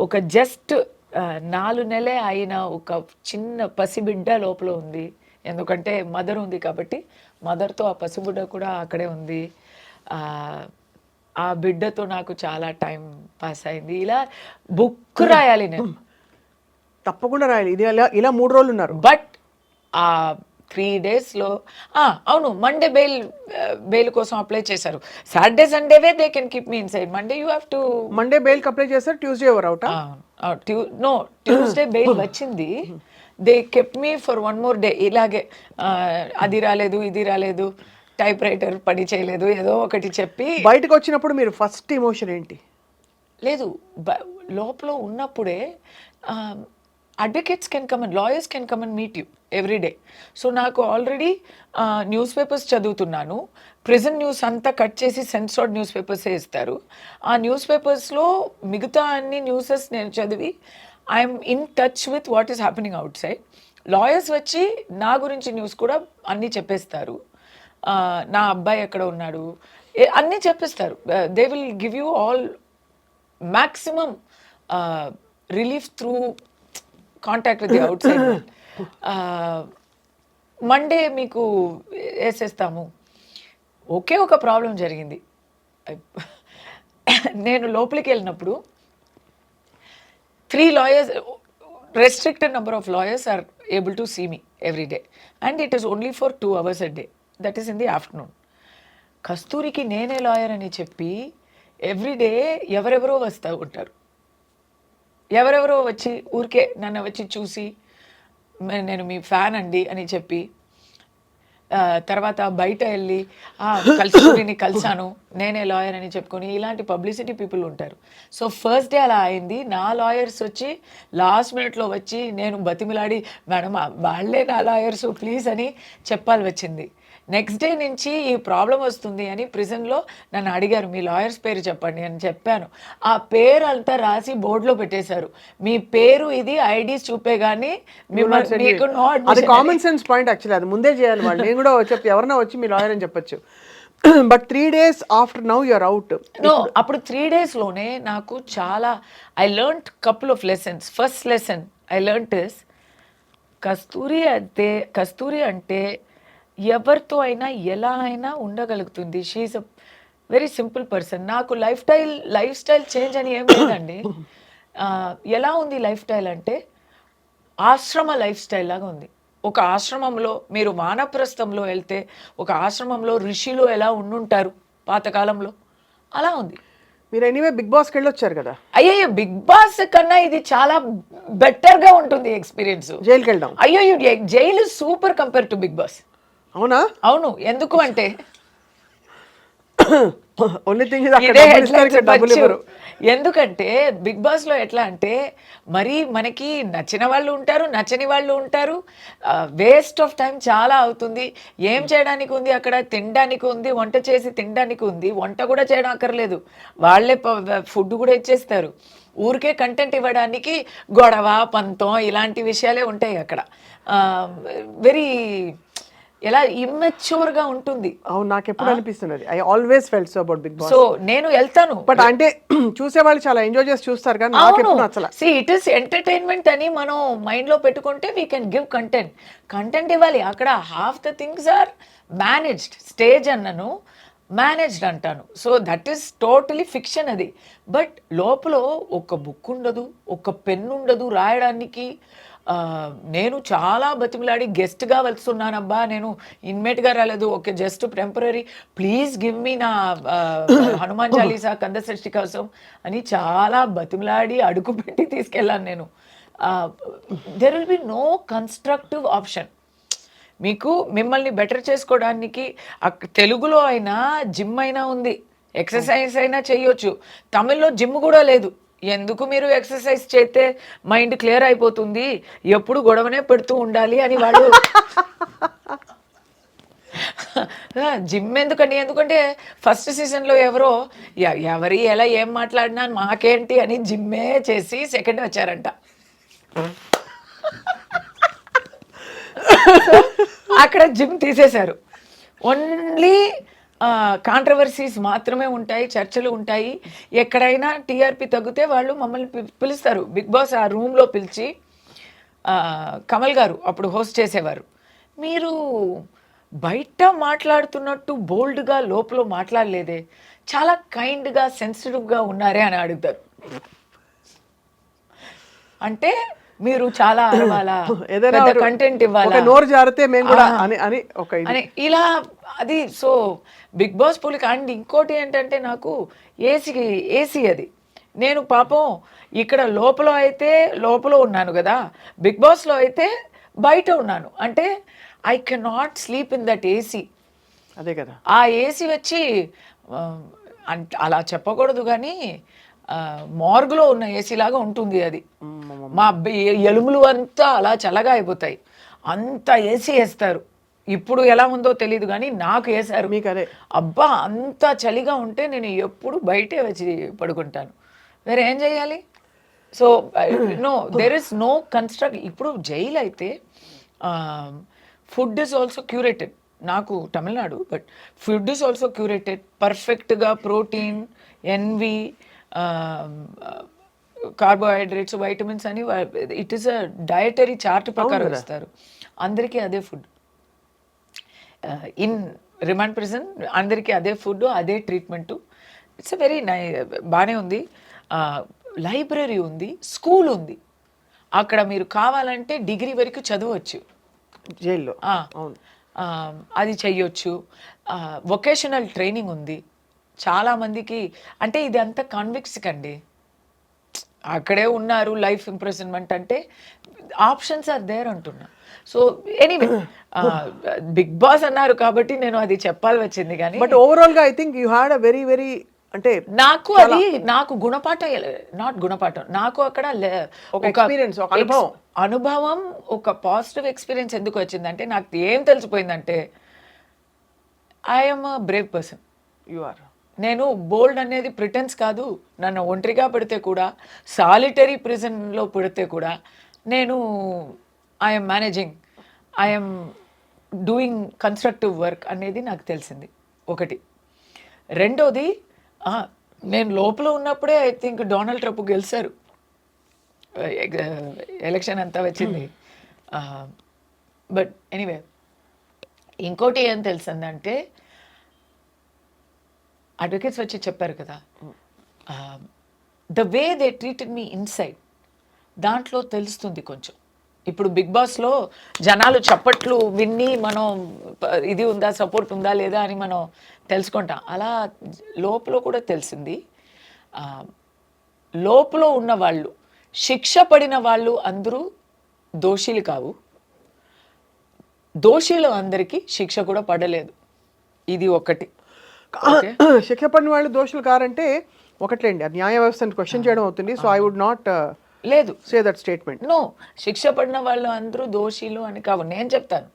ఒక జస్ట్ 4 నెలలే అయిన ఒక చిన్న పసిబిడ్డ లోపల ఉంది. ఎందుకంటే మదర్ ఉంది కాబట్టి మదర్తో ఆ పసిబిడ్డ కూడా అక్కడే ఉంది. ఆ బిడ్డతో నాకు చాలా టైం పాస్ అయింది. ఇలా బుక్ రాయాలి నేను, తప్పకుండా రాయాలి. ఇది ఇలా 3 రోజులు ఉన్నారు. బట్ ఆ 3 daysలో అవును, మండే బెయిల్ కోసం అప్లై చేశారు. సాటర్డే సండేవే they can keep me inside. Monday you have to, Monday బెయిల్కి అప్లై చేస్తారు, ట్యూస్డే ఎవరు అవుట్? నో, ట్యూస్డే బెయిల్ వచ్చింది. They kept me for 1 more day. ఇలాగే అది రాలేదు, ఇది రాలేదు, టైప్ రైటర్ పని చేయలేదు, ఏదో ఒకటి చెప్పి. బయటకు వచ్చినప్పుడు మీరు ఫస్ట్ ఎమోషన్ ఏంటి? లేదు, లోపల ఉన్నప్పుడే advocates can come and lawyers can come and meet you every day. So నాకు ఆల్రెడీ న్యూస్ పేపర్స్ చదువుతున్నాను. ప్రెజెంట్ న్యూస్ అంతా కట్ చేసి సెన్సార్డ్ న్యూస్ పేపర్సే ఇస్తారు. ఆ న్యూస్ పేపర్స్లో మిగతా అన్ని న్యూసెస్ నేను చదివి I'm in touch with what is happening out side. Lawyers వచ్చి నా గురించి న్యూస్ కూడా అన్నీ చెప్పేస్తారు. నా అబ్బాయి ఎక్కడ ఉన్నాడు అన్నీ చెప్పేస్తారు. They will give you all maximum relief through contact with the out side. Monday మీకు వేసేస్తాము. ఒకే ఒక ప్రాబ్లం జరిగింది. నేను లోపలికి వెళ్ళినప్పుడు 3 lawyers, restricted number of lawyers are able to see me every day and it is only for 2 hours a day, that is in the afternoon. కస్తూరికి నేనే lawyer అని చెప్పి everyday ఎవరెవరో వస్తూ ఉంటారు. ఎవరెవరో వచ్చి ఊరికే నన్ను వచ్చి చూసి నేను మీ ఫ్యాన్ అండి అని చెప్పి తర్వాత బయట వెళ్ళి కలిసి కలిసాను నేనే లాయర్ అని చెప్పుకొని ఇలాంటి పబ్లిసిటీ పీపుల్ ఉంటారు. సో ఫస్ట్ డే అలా అయింది. నా లాయర్స్ వచ్చి లాస్ట్ మినిట్లో వచ్చి నేను బతిమిలాడి మేడం వాళ్ళే నా లాయర్స్ ప్లీజ్ అని చెప్పాలి వచ్చింది. నెక్స్ట్ డే నుంచి ఈ ప్రాబ్లం వస్తుంది అని ప్రిజన్లో నన్ను అడిగారు మీ లాయర్స్ పేరు చెప్పండి అని చెప్పాను. ఆ పేరు అంతా రాసి బోర్డులో పెట్టేశారు. మీ పేరు ఇది ఐడీస్ చూపే కానీ మీకు అది కామన్ సెన్స్ పాయింట్ యాక్చువల్లీ, అది ముందే చేయాలి వాళ్ళు. నేను కూడా చెప్పి ఎవరన్నా వచ్చి మీ లాయర్ అని చెప్పొచ్చు. But 3 days after now you're out. No, అప్పుడు 3 daysలోనే నాకు చాలా I learned couple of lessons. First lesson I learned is Kasturi అంటే ఎవరితో అయినా ఎలా అయినా ఉండగలుగుతుంది. She's a very simple person. నాకు లైఫ్ స్టైల్ చేంజ్ అని ఏం లేదండి. ఎలా ఉంది లైఫ్ స్టైల్ అంటే ఆశ్రమ లైఫ్ స్టైల్ లాగా ఉంది. ఒక ఆశ్రమంలో మీరు వానప్రస్థంలో వెళ్తే ఒక ఆశ్రమంలో ఋషిలో ఎలా ఉండుంటారు పాతకాలంలో అలా ఉంది. మీరు ఎనీవే బిగ్ బాస్కి వెళ్ళొచ్చారు కదా. అయ్యో బిగ్ బాస్ కన్నా ఇది చాలా బెటర్గా ఉంటుంది ఎక్స్పీరియన్స్. జైలుకి వెళ్దాం. అయ్యో jail super compare to Bigg Boss. అవునా? అవును. ఎందుకు అంటే ఎందుకంటే బిగ్ బాస్ లో ఎట్లా అంటే మరి మనకి నచ్చిన వాళ్ళు ఉంటారు, నచ్చని వాళ్ళు ఉంటారు. వేస్ట్ ఆఫ్ టైం చాలా అవుతుంది. ఏం చేయడానికి ఉంది అక్కడ? తినడానికి ఉంది, వంట చేసి తినడానికి ఉంది. వంట కూడా చేయడం అక్కర్లేదు, వాళ్ళే ఫుడ్ కూడా ఇచ్చేస్తారు. ఊరికే కంటెంట్ ఇవ్వడానికి గొడవ పంతం ఇలాంటి విషయాలే ఉంటాయి అక్కడ. వెరీ ఎలా ఇమ్మెచ్యూర్గా ఉంటుంది. అవును, నాకు ఎప్పుడు అనిపిస్తున్నది. I always felt so about Bigg Boss. So నేను వెళ్తాను, బట్ అంటే చూసేవాళ్ళు చాలా ఎంజాయ్ చేసి చూస్తారు కానీ నాకు ఎప్పుడు నచ్చల. సి ఇట్ ఈస్ ఎంటర్టైన్మెంట్ అని మనం మైండ్లో పెట్టుకుంటే వీ కెన్ గివ్ కంటెంట్ ఇవ్వాలి. అక్కడ half the things are managed. Stage అన్నను మేనేజ్డ్ అంటాను. So that is totally fiction అది. బట్ లోపల ఒక బుక్ ఉండదు, ఒక పెన్ ఉండదు రాయడానికి. నేను చాలా బతిమలాడి గెస్ట్గా వెళ్తున్నానబ్బా, నేను ఇన్మేట్గా రాలేదు, okay just temporary, please give me నా హనుమాన్ చాలీసా కందసృష్టి కోసం అని చాలా బతిమలాడి అడుగు పెట్టి తీసుకెళ్ళాను నేను. There will be no constructive option. మీకు మిమ్మల్ని బెటర్ చేసుకోవడానికి తెలుగులో అయినా జిమ్ అయినా ఉంది, ఎక్సర్సైజ్ అయినా చేయొచ్చు. తమిళ్లో జిమ్ కూడా లేదు. ఎందుకు మీరు ఎక్సర్సైజ్ చేస్తే మైండ్ క్లియర్ అయిపోతుంది, ఎప్పుడు గొడవనే పెడుతూ ఉండాలి అని వాళ్ళు జిమ్ ఎందుకంటే ఫస్ట్ సీజన్లో ఎవరి ఎలా ఏం మాట్లాడినా మాకేంటి అని జిమ్మే చేసి సెకండ్ వచ్చారంట. అక్కడ జిమ్ తీసేశారు. ఓన్లీ కాంట్రవర్సీస్ మాత్రమే ఉంటాయి, చర్చలు ఉంటాయి. ఎక్కడైనా టీఆర్పీ తగ్గితే వాళ్ళు మమ్మల్ని పిలుస్తారు. బిగ్ బాస్ ఆ రూమ్లో పిలిచి కమల్ గారు అప్పుడు హోస్ట్ చేసేవారు, మీరు బయట మాట్లాడుతున్నట్టు బోల్డ్గా లోపల మాట్లాడలేదే, చాలా కైండ్గా సెన్సిటివ్గా ఉన్నారే అని అడుగుతారు. అంటే మీరు చాలా అరవాలా, కంటెంట్ ఇవ్వాలా, నోరు జారితే మేము కూడా అని ఇలా అది. సో బిగ్ బాస్ పులికి. అండ్ ఇంకోటి ఏంటంటే నాకు ఏసీ అది. నేను పాపం ఇక్కడ లోపల ఉన్నాను కదా, బిగ్ బాస్లో అయితే బయట ఉన్నాను. అంటే I can not sleep in that AC. అదే కదా, ఆ ఏసీ వచ్చి అలా చెప్పకూడదు కానీ మార్గులో ఉన్న ఏసీ లాగా ఉంటుంది అది. మా ఎలుములు అంతా అలా చల్లగా అయిపోతాయి, అంత ఏసీ వేస్తారు. ఇప్పుడు ఎలా ఉందో తెలియదు కానీ నాకు వేశారు. మీకు అదే అబ్బా అంత చలిగా ఉంటే నేను ఎప్పుడు బయటే వచ్చి పడుకుంటాను, వేరే ఏం చేయాలి. So no, there is no construct. ఇప్పుడు జైలు అయితే ఫుడ్ ఇస్ ఆల్సో క్యూరేటెడ్. నాకు Tamil Nadu, but food is also curated పర్ఫెక్ట్గా. ప్రోటీన్, ఎన్వి, కార్బోహైడ్రేట్స్, వైటమిన్స్ అని it is a dietary chart ప్రకారం ఇస్తారు అందరికీ. అదే ఫుడ్ ఇన్ రిమాండ్ ప్రిజన్ అందరికీ అదే ఫుడ్, అదే ట్రీట్మెంటు. ఇట్స్ వెరీ బాగానే ఉంది. లైబ్రరీ ఉంది, స్కూల్ ఉంది. అక్కడ మీరు కావాలంటే డిగ్రీ వరకు చదవచ్చు జైల్లో. అది చెయ్యొచ్చు. వొకేషనల్ ట్రైనింగ్ ఉంది చాలామందికి. అంటే ఇది అంతా కాన్విక్స్ కండి, అక్కడే ఉన్నారు లైఫ్ ఇంప్రెజన్మెంట్ అంటే ఆప్షన్స్ ఆర్ దేర్ అంటున్నా. సో ఎనీవే బిగ్ బాస్ అన్నారు కాబట్టి నేను అది చెప్పాలి వచ్చింది కానీ బట్ ఓవరాల్ గా I think you had a very very అంటే నాకు అది నాకు గుణపాఠం నాట్ గుణపాఠం నాకు అక్కడ ఒక experience, ఒక అనుభవం. అనుభవం ఒక పాజిటివ్ ఎక్స్పీరియన్స్ ఎందుకు వచ్చిందంటే నాకు ఏం తెలిసిపోయిందంటే I'm brave person. You are నేను బోల్డ్ అనేది ప్రిటెన్స్ కాదు. నన్ను ఒంటరిగా పెడితే కూడా, సాలిటరీ ప్రిజన్లో పెడితే కూడా నేను I'm managing, I'm doing constructive work అనేది నాకు తెలిసింది ఒకటి. రెండోది నేను లోపల ఉన్నప్పుడే ఐ థింక్ డొనాల్డ్ ట్రంప్ గెలిచారు, ఎలక్షన్ అంతా వచ్చింది. బట్ ఎనీవే ఇంకోటి ఏం తెలిసిందంటే అడ్వకేట్స్ వచ్చి చెప్పారు కదా, the way they treated me inside దాంట్లో తెలుస్తుంది కొంచెం. ఇప్పుడు బిగ్ బాస్లో జనాలు చప్పట్లు విన్ని మనం ఇది ఉందా, సపోర్ట్ ఉందా లేదా అని మనం తెలుసుకుంటాం. అలా లోపల కూడా తెలిసింది. లోపల ఉన్న వాళ్ళు, శిక్ష పడిన వాళ్ళు అందరూ దోషులు కావు, దోషులు అందరికీ శిక్ష కూడా పడలేదు. ఇది ఒకటి. శిక్ష పడిన వాళ్ళు దోషులు కారంటే ఒకట్లేండి, న్యాయ వ్యవస్థను క్వశ్చన్ చేయడం అవుతుంది. సో ఐ వుడ్ నాట్ లేదు సే దట్ స్టేట్మెంట్. నో, శిక్ష పడిన వాళ్ళు అందరూ దోషులు అని కావు. నేను చెప్తాను,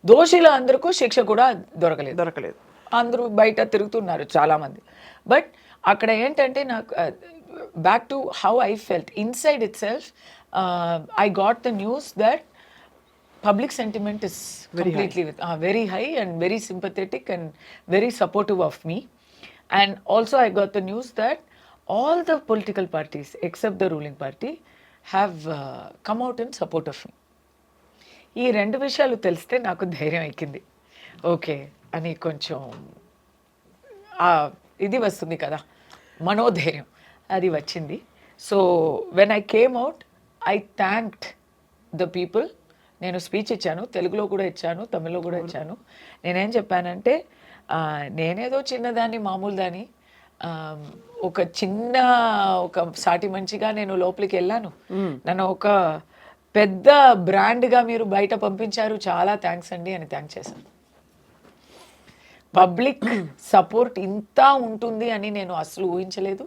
దోషులు అందరికీ శిక్ష కూడా దొరకలేదు. అందరూ బయట తిరుగుతున్నారు చాలామంది. బట్ అక్కడ ఏంటంటే నాకు back to how I felt inside it self, I got the news that public sentiment is completely very high and very sympathetic and very supportive of me. And also I got the news that all the political parties except the ruling party have come out in support of me. ఈ రెండు విషయాలు తెలిస్తే నాకు ధైర్యం ఎక్కింది. Okay అని కొంచెం ఇది వస్తుంది కదా, మనోధైర్యం అది వచ్చింది. So when I came out I thanked the people. నేను స్పీచ్ ఇచ్చాను, తెలుగులో కూడా ఇచ్చాను, తమిళ్లో కూడా ఇచ్చాను. నేనేం చెప్పానంటే, నేనేదో చిన్నదాన్ని, మామూలు దాన్ని, ఒక సాటి మంచిగా నేను లోపలికి వెళ్ళాను. నన్ను ఒక పెద్ద బ్రాండ్గా మీరు బయట పంపించారు, చాలా థ్యాంక్స్ అండి అని థ్యాంక్ చేశాను. పబ్లిక్ సపోర్ట్ ఇంత ఉంటుంది అని నేను అసలు ఊహించలేదు.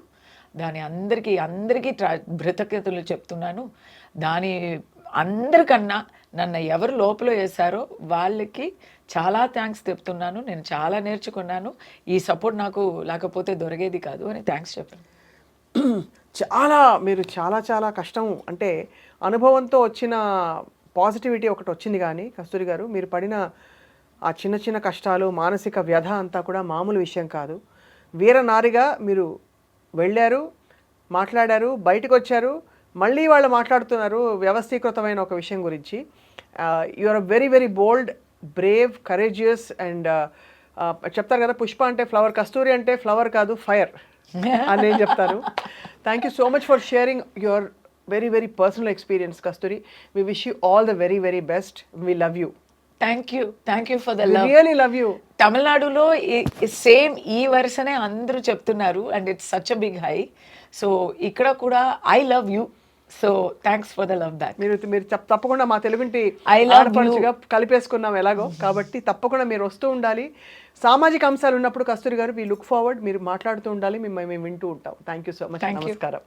దాని అందరికీ కృతజ్ఞతలు చెప్తున్నాను. దాని అందరికన్నా నన్ను ఎవరు లోపల వేశారో వాళ్ళకి చాలా థ్యాంక్స్ చెప్తున్నాను. నేను చాలా నేర్చుకున్నాను. ఈ సపోర్ట్ నాకు లేకపోతే దొరికేది కాదు అని థ్యాంక్స్ చెప్పాను. మీరు చాలా కష్టం అంటే అనుభవంతో వచ్చిన పాజిటివిటీ ఒకటి వచ్చింది. కానీ కస్తూరి గారు, మీరు పడిన ఆ చిన్న కష్టాలు, మానసిక వ్యధ అంతా కూడా మామూలు విషయం కాదు. వీరనారిగా మీరు వెళ్ళారు, మాట్లాడారు, బయటకు వచ్చారు, మళ్ళీ వాళ్ళు మాట్లాడుతున్నారు వ్యవస్థీకృతమైన ఒక విషయం గురించి. You are very very bold, brave, courageous and చెప్తారు కదా, పుష్ప అంటే ఫ్లవర్, కస్తూరి అంటే ఫ్లవర్ కాదు ఫైర్ అని నేను చెప్తాను. Thank you so much for sharing your very very personal experience Kasthuri. We wish you all the very very best. We love you. Thank you for the love. Really love you. తమిళనాడులో same ఈ వరుసనే అందరూ చెప్తున్నారు and it's such a big high. So ఇక్కడ కూడా I love you. So thanks for the love back. మీరు తప్పకుండా మా తెలుగుంటి ఆడపడుచుగా కలిపేసుకున్నాం ఎలాగో, కాబట్టి తప్పకుండా మీరు వస్తూ ఉండాలి. సామాజిక అంశాలు ఉన్నప్పుడు కస్తూరి గారు వి లుక్ ఫార్వర్డ్, మీరు మాట్లాడుతూ ఉండాలి, మేము వింటూ ఉంటాం. Thank you so much. నమస్కారం.